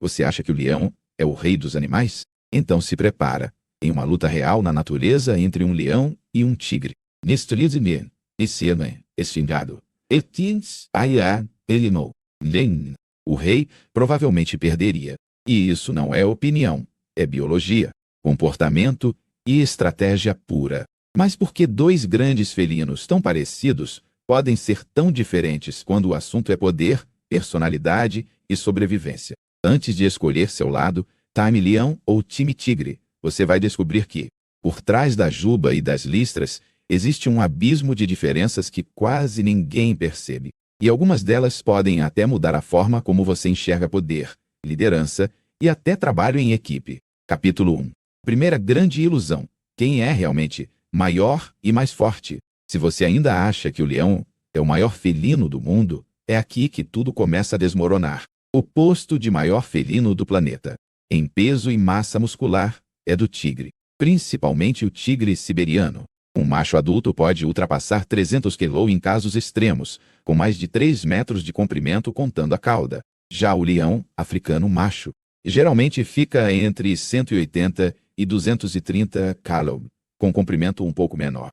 Você acha que o leão é o rei dos animais? Então se prepara. Tem uma luta real na natureza entre um leão e um tigre. Nestrizmen, essemen, esfingado. Etins, aia, elimou. Len. O rei provavelmente perderia. E isso não é opinião, é biologia, comportamento e estratégia pura. Mas por que dois grandes felinos tão parecidos podem ser tão diferentes quando o assunto é poder, personalidade e sobrevivência? Antes de escolher seu lado, time leão ou time tigre, você vai descobrir que, por trás da juba e das listras, existe um abismo de diferenças que quase ninguém percebe. E algumas delas podem até mudar a forma como você enxerga poder, liderança e até trabalho em equipe. Capítulo 1. Primeira grande ilusão. Quem é realmente maior e mais forte? Se você ainda acha que o leão é o maior felino do mundo, é aqui que tudo começa a desmoronar. O posto de maior felino do planeta, em peso e massa muscular, é do tigre, principalmente o tigre siberiano. Um macho adulto pode ultrapassar 300 kg em casos extremos, com mais de 3 metros de comprimento contando a cauda. Já o leão africano macho geralmente fica entre 180 e 230 kg, com comprimento um pouco menor.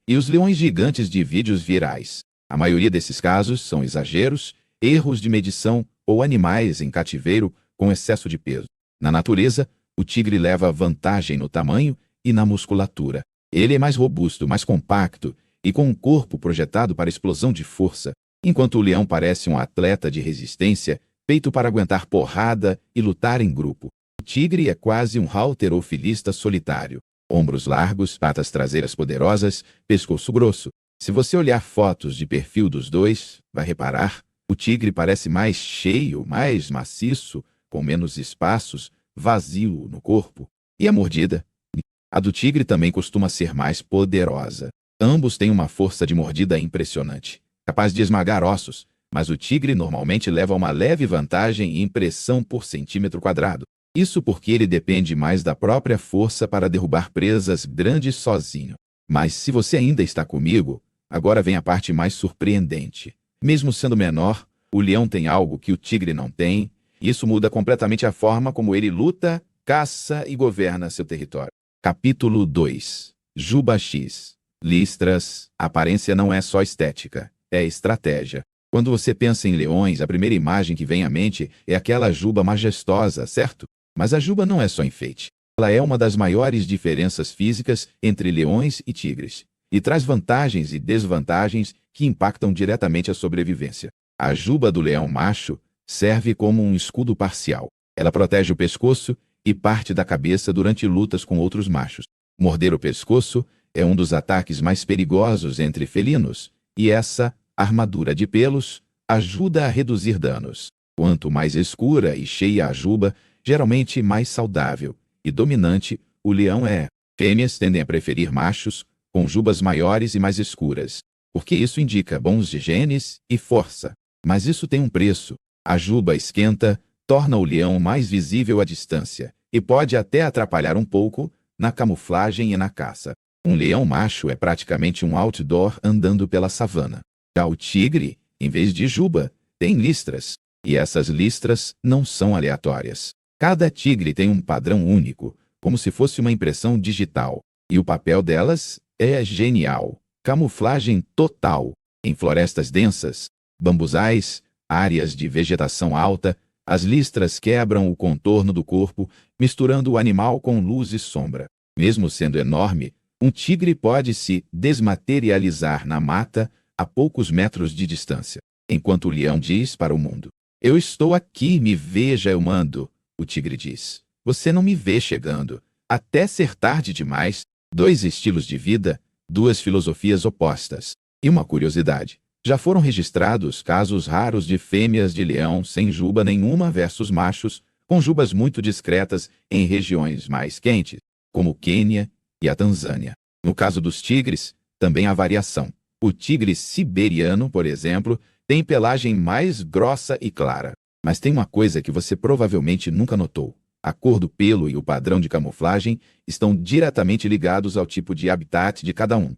E os leões gigantes de vídeos virais? A maioria desses casos são exageros, erros de medição ou animais em cativeiro com excesso de peso. Na natureza, o tigre leva vantagem no tamanho e na musculatura. Ele é mais robusto, mais compacto e com um corpo projetado para explosão de força, enquanto o leão parece um atleta de resistência, feito para aguentar porrada e lutar em grupo. O tigre é quase um halterofilista solitário. Ombros largos, patas traseiras poderosas, pescoço grosso. Se você olhar fotos de perfil dos dois, vai reparar, o tigre parece mais cheio, mais maciço, com menos espaços, vazio no corpo. E a mordida? A do tigre também costuma ser mais poderosa. Ambos têm uma força de mordida impressionante, capaz de esmagar ossos, mas o tigre normalmente leva uma leve vantagem em pressão por centímetro quadrado. Isso porque ele depende mais da própria força para derrubar presas grandes sozinho. Mas se você ainda está comigo, agora vem a parte mais surpreendente. Mesmo sendo menor, o leão tem algo que o tigre não tem, e isso muda completamente a forma como ele luta, caça e governa seu território. Capítulo 2. Juba X. Listras. A aparência não é só estética, é estratégia. Quando você pensa em leões, a primeira imagem que vem à mente é aquela juba majestosa, certo? Mas a juba não é só enfeite. Ela é uma das maiores diferenças físicas entre leões e tigres, e traz vantagens e desvantagens que impactam diretamente a sobrevivência. A juba do leão macho serve como um escudo parcial. Ela protege o pescoço e parte da cabeça durante lutas com outros machos. Morder o pescoço é um dos ataques mais perigosos entre felinos, e essa armadura de pelos ajuda a reduzir danos. Quanto mais escura e cheia a juba, geralmente mais saudável e dominante o leão é. Fêmeas tendem a preferir machos com jubas maiores e mais escuras, porque isso indica bons genes e força. Mas isso tem um preço. A juba esquenta torna o leão mais visível à distância e pode até atrapalhar um pouco na camuflagem e na caça. Um leão macho é praticamente um outdoor andando pela savana. Já o tigre, em vez de juba, tem listras, e essas listras não são aleatórias. Cada tigre tem um padrão único, como se fosse uma impressão digital, e o papel delas é genial. Camuflagem total. Em florestas densas, bambuzais, áreas de vegetação alta, as listras quebram o contorno do corpo, misturando o animal com luz e sombra. Mesmo sendo enorme, um tigre pode se desmaterializar na mata a poucos metros de distância, enquanto o leão diz para o mundo: "Eu estou aqui, me veja, eu mando." O tigre diz: "Você não me vê chegando, até ser tarde demais." Dois estilos de vida, duas filosofias opostas. E uma curiosidade: já foram registrados casos raros de fêmeas de leão sem juba nenhuma versus machos com jubas muito discretas em regiões mais quentes, como o Quênia e a Tanzânia. No caso dos tigres, também há variação. O tigre siberiano, por exemplo, tem pelagem mais grossa e clara. Mas tem uma coisa que você provavelmente nunca notou. A cor do pelo e o padrão de camuflagem estão diretamente ligados ao tipo de habitat de cada um.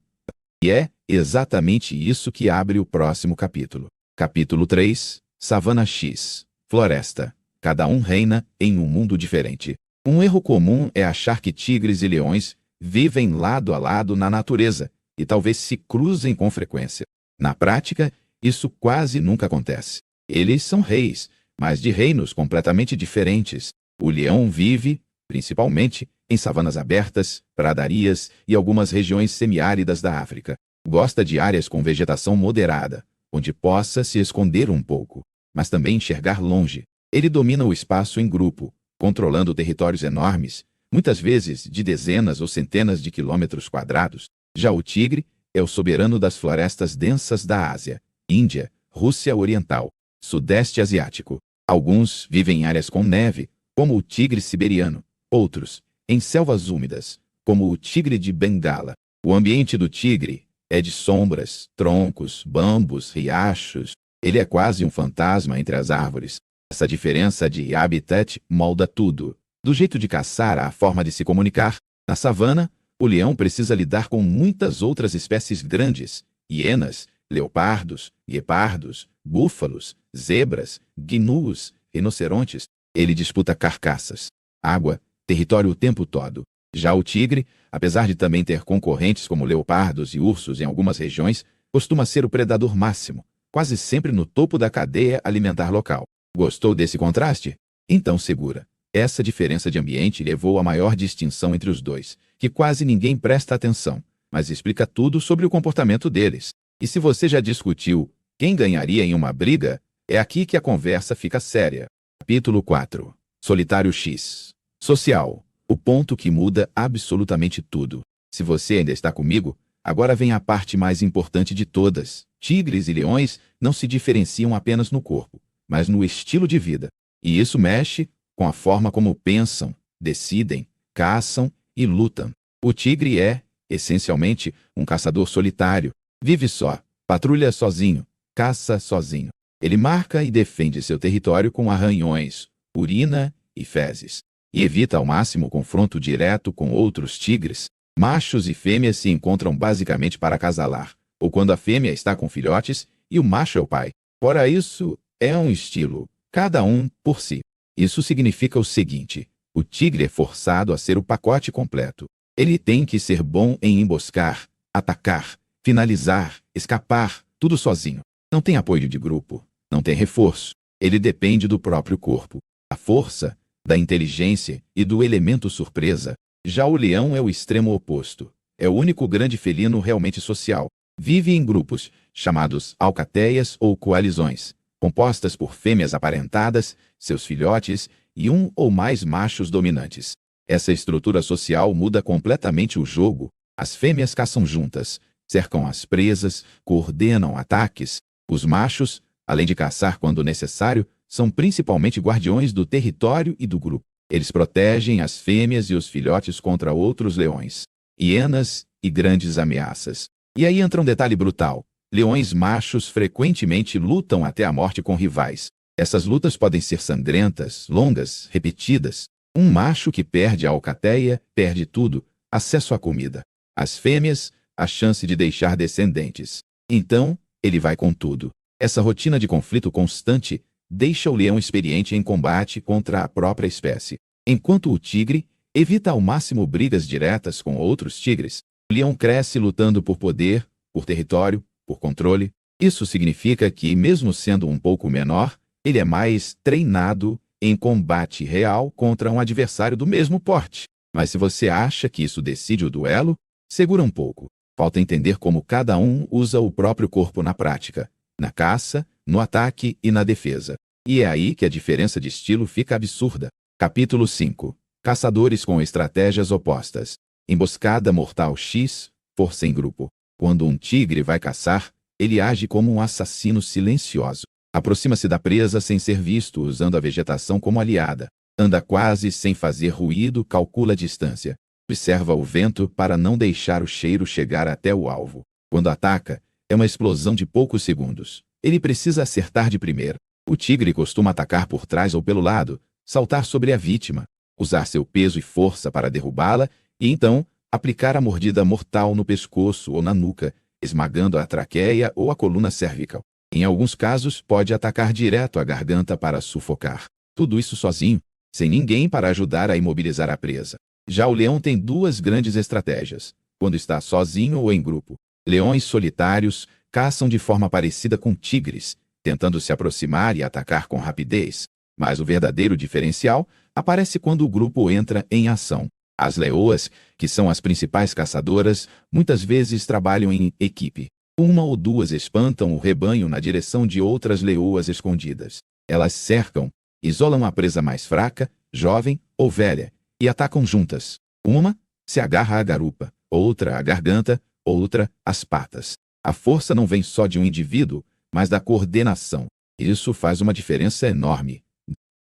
E é exatamente isso que abre o próximo capítulo. Capítulo 3. Savana X. Floresta. Cada um reina em um mundo diferente. Um erro comum é achar que tigres e leões vivem lado a lado na natureza e talvez se cruzem com frequência. Na prática, isso quase nunca acontece. Eles são reis, mas de reinos completamente diferentes. O leão vive, principalmente, em savanas abertas, pradarias e algumas regiões semiáridas da África. Gosta de áreas com vegetação moderada, onde possa se esconder um pouco, mas também enxergar longe. Ele domina o espaço em grupo, controlando territórios enormes, muitas vezes de dezenas ou centenas de quilômetros quadrados. Já o tigre é o soberano das florestas densas da Ásia, Índia, Rússia Oriental, Sudeste Asiático. Alguns vivem em áreas com neve, como o tigre siberiano. Outros, em selvas úmidas, como o tigre de Bengala. O ambiente do tigre é de sombras, troncos, bambus, riachos. Ele é quase um fantasma entre as árvores. Essa diferença de habitat molda tudo, do jeito de caçar à forma de se comunicar. Na savana, o leão precisa lidar com muitas outras espécies grandes: hienas, leopardos, guepardos, búfalos, zebras, gnus, rinocerontes. Ele disputa carcaças, água, território o tempo todo. Já o tigre, apesar de também ter concorrentes como leopardos e ursos em algumas regiões, costuma ser o predador máximo, quase sempre no topo da cadeia alimentar local. Gostou desse contraste? Então segura. Essa diferença de ambiente levou à maior distinção entre os dois, que quase ninguém presta atenção, mas explica tudo sobre o comportamento deles. E se você já discutiu quem ganharia em uma briga, é aqui que a conversa fica séria. Capítulo 4. Solitário X. Social. O ponto que muda absolutamente tudo. Se você ainda está comigo, agora vem a parte mais importante de todas. Tigres e leões não se diferenciam apenas no corpo, mas no estilo de vida. E isso mexe com a forma como pensam, decidem, caçam e lutam. O tigre é, essencialmente, um caçador solitário. Vive só, patrulha sozinho, caça sozinho. Ele marca e defende seu território com arranhões, urina e fezes. E evita ao máximo o confronto direto com outros tigres. Machos e fêmeas se encontram basicamente para acasalar, ou quando a fêmea está com filhotes e o macho é o pai. Fora isso, é um estilo, cada um por si. Isso significa o seguinte: o tigre é forçado a ser o pacote completo. Ele tem que ser bom em emboscar, atacar, finalizar, escapar, tudo sozinho. Não tem apoio de grupo, não tem reforço. Ele depende do próprio corpo, da força, da inteligência e do elemento surpresa. Já o leão é o extremo oposto. É o único grande felino realmente social. Vive em grupos, chamados alcateias ou coalizões, compostas por fêmeas aparentadas, seus filhotes e um ou mais machos dominantes. Essa estrutura social muda completamente o jogo. As fêmeas caçam juntas, cercam as presas, coordenam ataques. Os machos, além de caçar quando necessário, são principalmente guardiões do território e do grupo. Eles protegem as fêmeas e os filhotes contra outros leões, hienas e grandes ameaças. E aí entra um detalhe brutal. Leões machos frequentemente lutam até a morte com rivais. Essas lutas podem ser sangrentas, longas, repetidas. Um macho que perde a alcateia, perde tudo: acesso à comida. As fêmeas, a chance de deixar descendentes. Então, ele vai com tudo. Essa rotina de conflito constante deixa o leão experiente em combate contra a própria espécie. Enquanto o tigre evita ao máximo brigas diretas com outros tigres, o leão cresce lutando por poder, por território, por controle. Isso significa que, mesmo sendo um pouco menor, ele é mais treinado em combate real contra um adversário do mesmo porte. Mas se você acha que isso decide o duelo, segura um pouco. Falta entender como cada um usa o próprio corpo na prática, na caça, no ataque e na defesa. E é aí que a diferença de estilo fica absurda. Capítulo 5. Caçadores com estratégias opostas. Emboscada mortal X, força em grupo. Quando um tigre vai caçar, ele age como um assassino silencioso. Aproxima-se da presa sem ser visto, usando a vegetação como aliada. Anda quase sem fazer ruído, calcula a distância. Observa o vento para não deixar o cheiro chegar até o alvo. Quando ataca, é uma explosão de poucos segundos. Ele precisa acertar de primeira. O tigre costuma atacar por trás ou pelo lado, saltar sobre a vítima, usar seu peso e força para derrubá-la e então aplicar a mordida mortal no pescoço ou na nuca, esmagando a traqueia ou a coluna cervical. Em alguns casos, pode atacar direto a garganta para sufocar. Tudo isso sozinho, sem ninguém para ajudar a imobilizar a presa. Já o leão tem duas grandes estratégias, quando está sozinho ou em grupo. Leões solitários caçam de forma parecida com tigres, tentando se aproximar e atacar com rapidez. Mas o verdadeiro diferencial aparece quando o grupo entra em ação. As leoas, que são as principais caçadoras, muitas vezes trabalham em equipe. Uma ou duas espantam o rebanho na direção de outras leoas escondidas. Elas cercam, isolam a presa mais fraca, jovem ou velha, e atacam juntas. Uma se agarra à garupa, outra à garganta, outra às patas. A força não vem só de um indivíduo, mas da coordenação. Isso faz uma diferença enorme.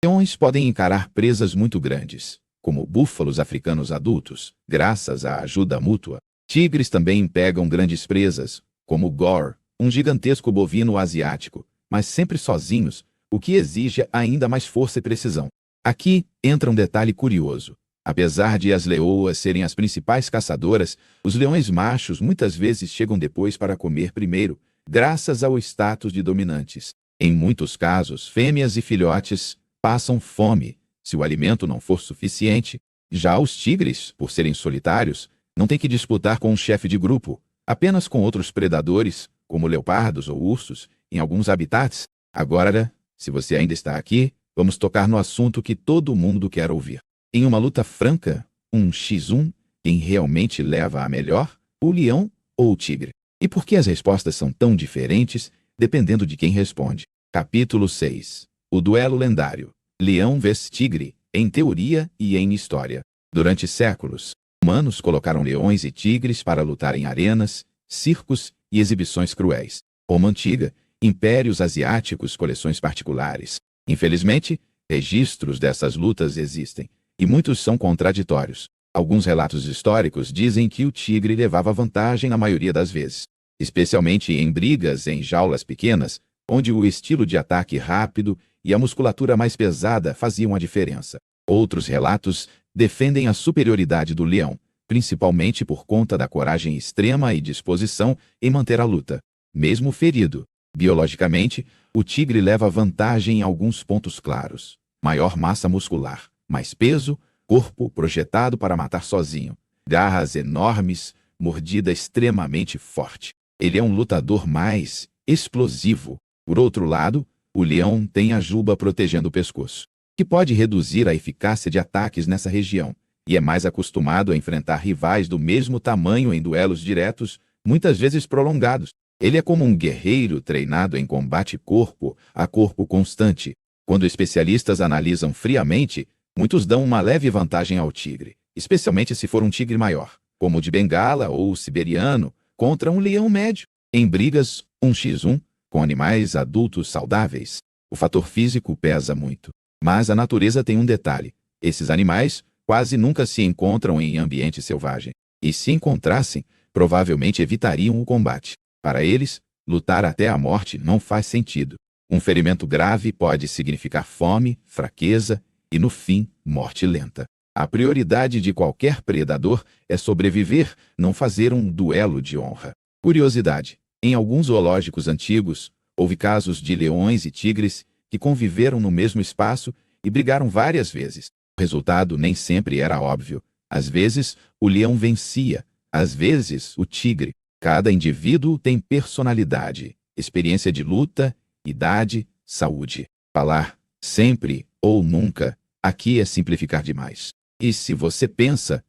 Leões podem encarar presas muito grandes, como búfalos africanos adultos, graças à ajuda mútua. Tigres também pegam grandes presas, como o Gore, um gigantesco bovino asiático, mas sempre sozinhos, o que exige ainda mais força e precisão. Aqui entra um detalhe curioso. Apesar de as leoas serem as principais caçadoras, os leões machos muitas vezes chegam depois para comer primeiro, graças ao status de dominantes. Em muitos casos, fêmeas e filhotes passam fome, se o alimento não for suficiente. Já os tigres, por serem solitários, não têm que disputar com um chefe de grupo, apenas com outros predadores, como leopardos ou ursos, em alguns habitats. Agora, se você ainda está aqui, vamos tocar no assunto que todo mundo quer ouvir. Em uma luta franca, 1x1, quem realmente leva a melhor? O leão ou o tigre? E por que as respostas são tão diferentes, dependendo de quem responde? Capítulo 6. O duelo lendário. Leão vs tigre, em teoria e em história. Durante séculos, humanos colocaram leões e tigres para lutar em arenas, circos e exibições cruéis. Roma Antiga, impérios asiáticos, coleções particulares. Infelizmente, registros dessas lutas existem, e muitos são contraditórios. Alguns relatos históricos dizem que o tigre levava vantagem na maioria das vezes, especialmente em brigas em jaulas pequenas, onde o estilo de ataque rápido e a musculatura mais pesada faziam a diferença. Outros relatos defendem a superioridade do leão, principalmente por conta da coragem extrema e disposição em manter a luta, mesmo ferido. Biologicamente, o tigre leva vantagem em alguns pontos claros: maior massa muscular, mais peso, corpo projetado para matar sozinho, garras enormes, mordida extremamente forte. Ele é um lutador mais explosivo. Por outro lado, o leão tem a juba protegendo o pescoço, que pode reduzir a eficácia de ataques nessa região, e é mais acostumado a enfrentar rivais do mesmo tamanho em duelos diretos, muitas vezes prolongados. Ele é como um guerreiro treinado em combate corpo a corpo constante. Quando especialistas analisam friamente, muitos dão uma leve vantagem ao tigre, especialmente se for um tigre maior, como o de Bengala ou o siberiano, contra um leão médio. Em brigas 1x1, com animais adultos saudáveis, o fator físico pesa muito. Mas a natureza tem um detalhe: esses animais quase nunca se encontram em ambiente selvagem, e se encontrassem, provavelmente evitariam o combate. Para eles, lutar até a morte não faz sentido. Um ferimento grave pode significar fome, fraqueza e, no fim, morte lenta. A prioridade de qualquer predador é sobreviver, não fazer um duelo de honra. Curiosidade: em alguns zoológicos antigos, houve casos de leões e tigres que conviveram no mesmo espaço e brigaram várias vezes. O resultado nem sempre era óbvio. Às vezes, o leão vencia, às vezes, o tigre. Cada indivíduo tem personalidade, experiência de luta, idade, saúde. Falar sempre ou nunca aqui é simplificar demais. E se você pensa,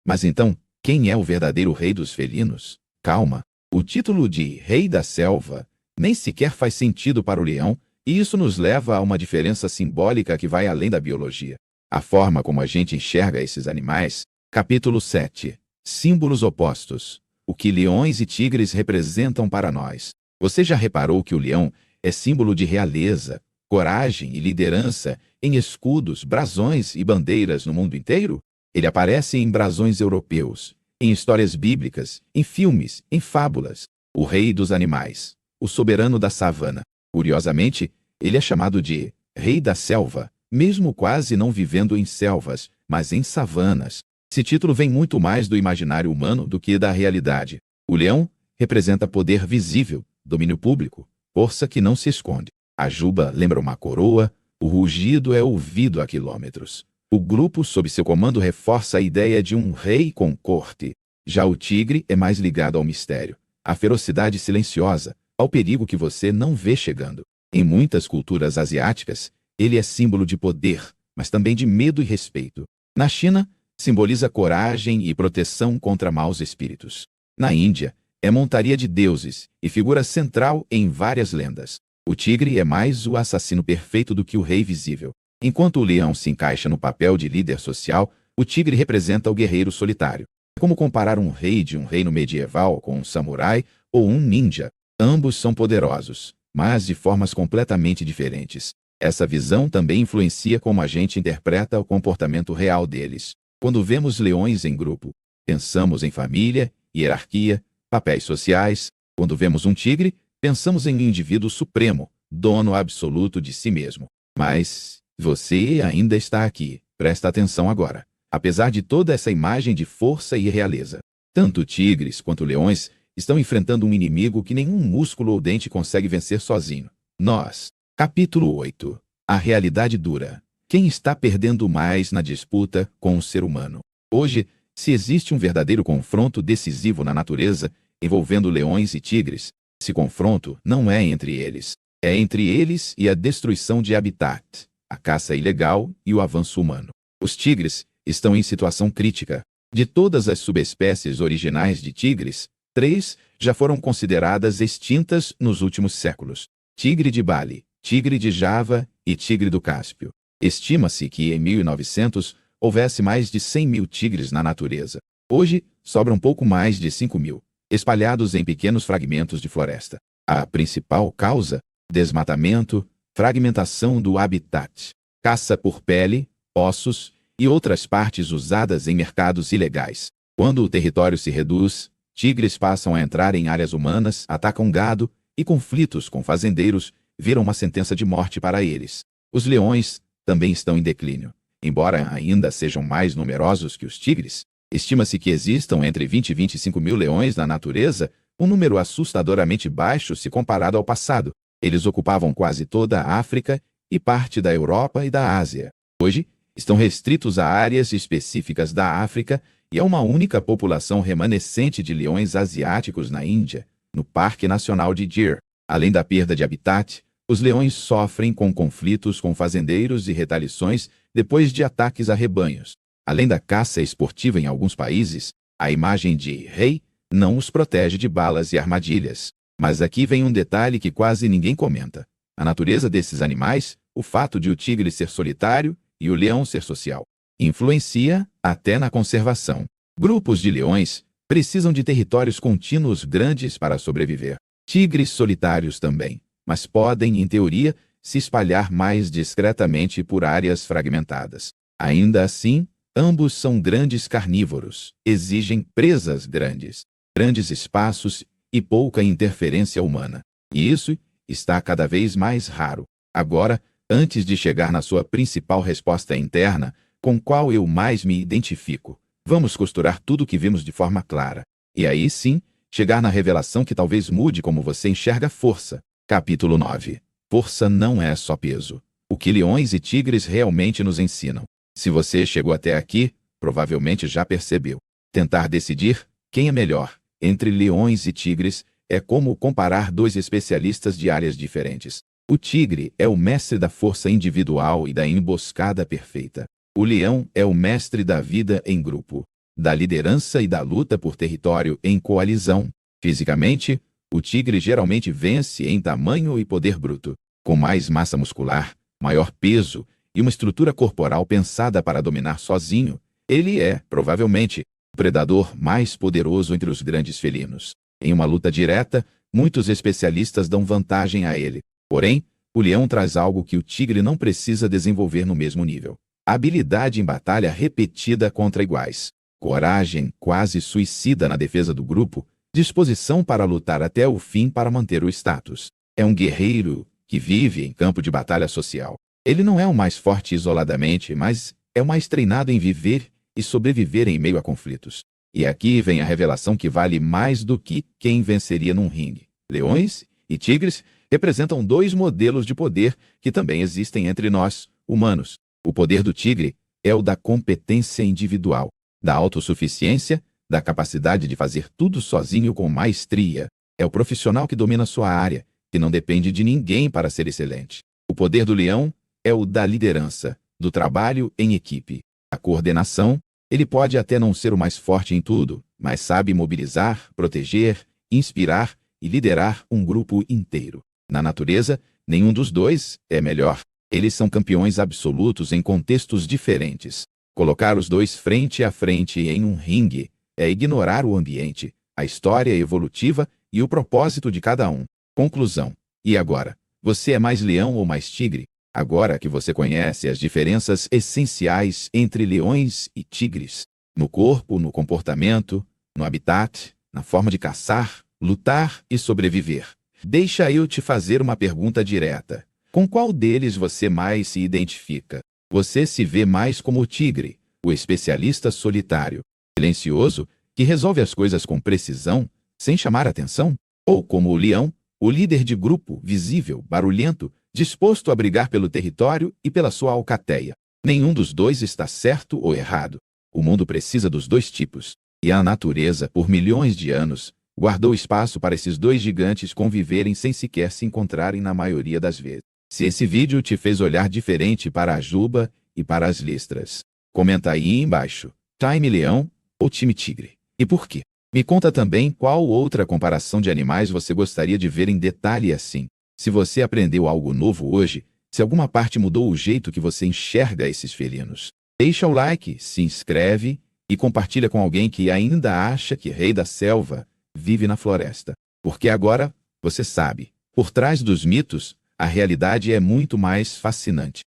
mas então, quem é o verdadeiro rei dos felinos? Calma. O título de Rei da Selva nem sequer faz sentido para o leão, e isso nos leva a uma diferença simbólica que vai além da biologia. A forma como a gente enxerga esses animais. Capítulo 7. Símbolos opostos. O que leões e tigres representam para nós. Você já reparou que o leão é símbolo de realeza, coragem e liderança em escudos, brasões e bandeiras no mundo inteiro? Ele aparece em brasões europeus, em histórias bíblicas, em filmes, em fábulas. O rei dos animais, o soberano da savana. Curiosamente, ele é chamado de Rei da Selva, mesmo quase não vivendo em selvas, mas em savanas. Esse título vem muito mais do imaginário humano do que da realidade. O leão representa poder visível, domínio público, força que não se esconde. A juba lembra uma coroa, O rugido é ouvido a quilômetros. O grupo sob seu comando reforça a ideia de um rei com corte. Já o tigre é mais ligado ao mistério, à ferocidade silenciosa, ao perigo que você não vê chegando. Em muitas culturas asiáticas, ele é símbolo de poder, mas também de medo e respeito. Na China, simboliza coragem e proteção contra maus espíritos. Na Índia, é montaria de deuses e figura central em várias lendas. O tigre é mais o assassino perfeito do que o rei visível. Enquanto o leão se encaixa no papel de líder social, o tigre representa o guerreiro solitário. É como comparar um rei de um reino medieval com um samurai ou um ninja. Ambos são poderosos, mas de formas completamente diferentes. Essa visão também influencia como a gente interpreta o comportamento real deles. Quando vemos leões em grupo, pensamos em família, hierarquia, papéis sociais. Quando vemos um tigre, pensamos em um indivíduo supremo, dono absoluto de si mesmo. Mas você ainda está aqui. Presta atenção agora. Apesar de toda essa imagem de força e realeza, tanto tigres quanto leões estão enfrentando um inimigo que nenhum músculo ou dente consegue vencer sozinho. Nós. Capítulo 8. A realidade dura. Quem está perdendo mais na disputa com o ser humano? Hoje, se existe um verdadeiro confronto decisivo na natureza, envolvendo leões e tigres, esse confronto não é entre eles. É entre eles e a destruição de habitat, a caça ilegal e o avanço humano. Os tigres estão em situação crítica. De todas as subespécies originais de tigres, 3 já foram consideradas extintas nos últimos séculos: tigre de Bali, tigre de Java e tigre do Cáspio. Estima-se que em 1900 houvesse mais de 100.000 tigres na natureza. Hoje, sobram pouco mais de 5.000, espalhados em pequenos fragmentos de floresta. A principal causa: desmatamento, fragmentação do habitat, caça por pele, ossos e outras partes usadas em mercados ilegais. Quando o território se reduz, tigres passam a entrar em áreas humanas, atacam gado e conflitos com fazendeiros viram uma sentença de morte para eles. Os leões também estão em declínio. Embora ainda sejam mais numerosos que os tigres, estima-se que existam entre 20 e 25 mil leões na natureza, um número assustadoramente baixo se comparado ao passado. Eles ocupavam quase toda a África e parte da Europa e da Ásia. Hoje, estão restritos a áreas específicas da África e a uma única população remanescente de leões asiáticos na Índia, no Parque Nacional de Gir. Além da perda de habitat, os leões sofrem com conflitos com fazendeiros e retaliações depois de ataques a rebanhos. Além da caça esportiva em alguns países, a imagem de rei não os protege de balas e armadilhas. Mas aqui vem um detalhe que quase ninguém comenta. A natureza desses animais, o fato de o tigre ser solitário e o leão ser social, influencia até na conservação. Grupos de leões precisam de territórios contínuos grandes para sobreviver. Tigres solitários também, mas podem, em teoria, se espalhar mais discretamente por áreas fragmentadas. Ainda assim, ambos são grandes carnívoros, exigem presas grandes, grandes espaços e pouca interferência humana. E isso está cada vez mais raro. Agora, antes de chegar na sua principal resposta interna, com qual eu mais me identifico, vamos costurar tudo o que vimos de forma clara. E aí sim, chegar na revelação que talvez mude como você enxerga força. Capítulo 9. Força não é só peso. O que leões e tigres realmente nos ensinam. Se você chegou até aqui, provavelmente já percebeu. Tentar decidir quem é melhor entre leões e tigres é como comparar dois especialistas de áreas diferentes. O tigre é o mestre da força individual e da emboscada perfeita. O leão é o mestre da vida em grupo, da liderança e da luta por território em coalizão. Fisicamente, o tigre geralmente vence em tamanho e poder bruto. Com mais massa muscular, maior peso e uma estrutura corporal pensada para dominar sozinho, ele é, provavelmente, o predador mais poderoso entre os grandes felinos. Em uma luta direta, muitos especialistas dão vantagem a ele. Porém, o leão traz algo que o tigre não precisa desenvolver no mesmo nível: habilidade em batalha repetida contra iguais, coragem quase suicida na defesa do grupo, disposição para lutar até o fim para manter o status. É um guerreiro que vive em campo de batalha social. Ele não é o mais forte isoladamente, mas é o mais treinado em viver e sobreviver em meio a conflitos. E aqui vem a revelação que vale mais do que quem venceria num ringue. Leões e tigres representam dois modelos de poder que também existem entre nós, humanos. O poder do tigre é o da competência individual, da autossuficiência, da capacidade de fazer tudo sozinho com maestria. É o profissional que domina sua área, que não depende de ninguém para ser excelente. O poder do leão é o da liderança, do trabalho em equipe. A coordenação, ele pode até não ser o mais forte em tudo, mas sabe mobilizar, proteger, inspirar e liderar um grupo inteiro. Na natureza, nenhum dos dois é melhor. Eles são campeões absolutos em contextos diferentes. Colocar os dois frente a frente em um ringue é ignorar o ambiente, a história evolutiva e o propósito de cada um. Conclusão. E agora? Você é mais leão ou mais tigre? Agora que você conhece as diferenças essenciais entre leões e tigres, no corpo, no comportamento, no habitat, na forma de caçar, lutar e sobreviver, deixa eu te fazer uma pergunta direta. Com qual deles você mais se identifica? Você se vê mais como o tigre, o especialista solitário, silencioso, que resolve as coisas com precisão, sem chamar atenção? Ou como o leão, o líder de grupo, visível, barulhento, disposto a brigar pelo território e pela sua alcateia? Nenhum dos dois está certo ou errado. O mundo precisa dos dois tipos. E a natureza, por milhões de anos, guardou espaço para esses dois gigantes conviverem sem sequer se encontrarem na maioria das vezes. Se esse vídeo te fez olhar diferente para a juba e para as listras, comenta aí embaixo, time leão ou time tigre? E por quê? Me conta também qual outra comparação de animais você gostaria de ver em detalhe assim. Se você aprendeu algo novo hoje, se alguma parte mudou o jeito que você enxerga esses felinos, deixa o like, se inscreve e compartilha com alguém que ainda acha que Rei da Selva vive na floresta. Porque agora, você sabe, por trás dos mitos, a realidade é muito mais fascinante.